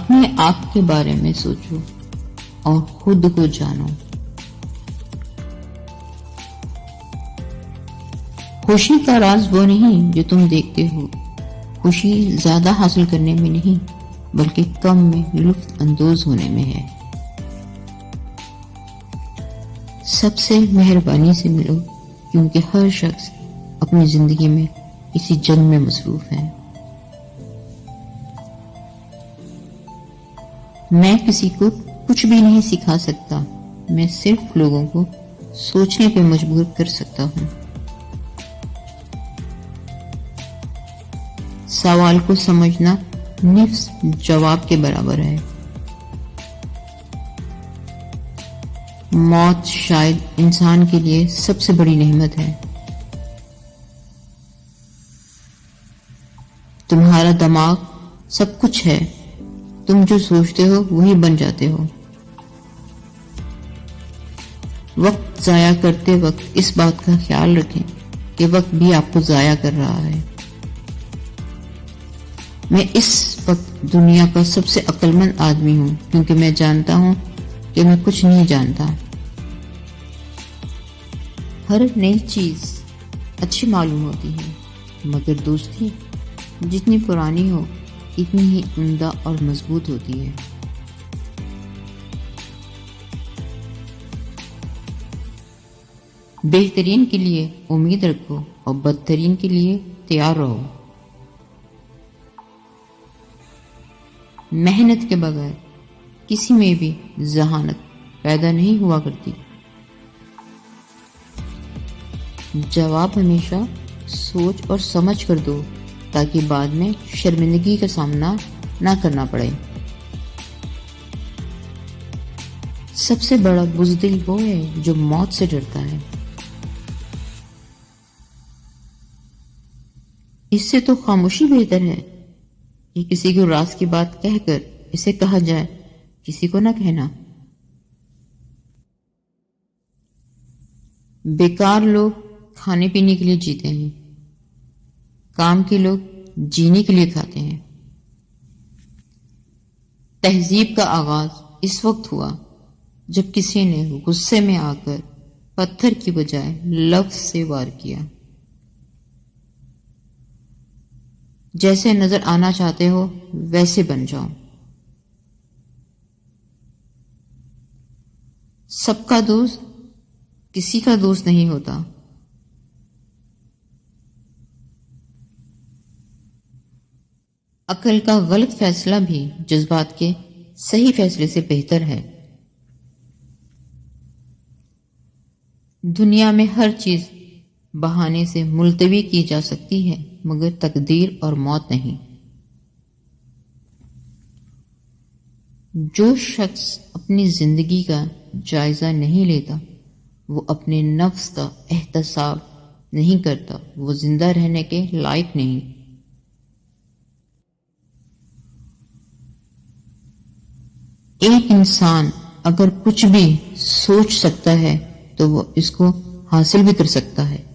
اپنے آپ کے بارے میں سوچو اور خود کو جانو۔ خوشی کا راز وہ نہیں جو تم دیکھتے ہو، خوشی زیادہ حاصل کرنے میں نہیں بلکہ کم میں لطف اندوز ہونے میں ہے۔ سب سے مہربانی سے ملو، کیونکہ ہر شخص اپنی زندگی میں کسی جنگ میں مصروف ہے۔ میں کسی کو کچھ بھی نہیں سکھا سکتا، میں صرف لوگوں کو سوچنے پہ مجبور کر سکتا ہوں۔ سوال کو سمجھنا نفس جواب کے برابر ہے۔ موت شاید انسان کے لیے سب سے بڑی نعمت ہے۔ تمہارا دماغ سب کچھ ہے، تم جو سوچتے ہو وہی بن جاتے ہو۔ وقت ضائع کرتے وقت اس بات کا خیال رکھیں کہ وقت بھی آپ کو ضائع کر رہا ہے۔ میں اس وقت دنیا کا سب سے عقل مند آدمی ہوں، کیونکہ میں جانتا ہوں کہ میں کچھ نہیں جانتا۔ ہر نئی چیز اچھی معلوم ہوتی ہے، مگر دوستی جتنی پرانی ہو اتنی ہی عمدہ اور مضبوط ہوتی ہے۔ بہترین کے لیے امید رکھو اور بدترین کے لیے تیار رہو۔ محنت کے بغیر کسی میں بھی ذہانت پیدا نہیں ہوا کرتی۔ جواب ہمیشہ سوچ اور سمجھ کر دو تاکہ بعد میں شرمندگی کا سامنا نہ کرنا پڑے۔ سب سے بڑا بزدل وہ ہے جو موت سے ڈرتا ہے۔ اس سے تو خاموشی بہتر ہے کہ کسی کو راز کی بات کہہ کر اسے کہا جائے، کسی کو نہ کہنا۔ بیکار لوگ کھانے پینے کے لیے جیتے ہیں، کام کے لوگ جینے کے لیے کھاتے ہیں۔ تہذیب کا آغاز اس وقت ہوا جب کسی نے غصے میں آ کر پتھر کی بجائے لفظ سے وار کیا۔ جیسے نظر آنا چاہتے ہو ویسے بن جاؤ۔ سب کا دوست کسی کا دوست نہیں ہوتا۔ عقل کا غلط فیصلہ بھی جذبات کے صحیح فیصلے سے بہتر ہے۔ دنیا میں ہر چیز بہانے سے ملتوی کی جا سکتی ہے، مگر تقدیر اور موت نہیں۔ جو شخص اپنی زندگی کا جائزہ نہیں لیتا، وہ اپنے نفس کا احتساب نہیں کرتا، وہ زندہ رہنے کے لائق نہیں۔ ایک انسان اگر کچھ بھی سوچ سکتا ہے تو وہ اس کو حاصل بھی کر سکتا ہے۔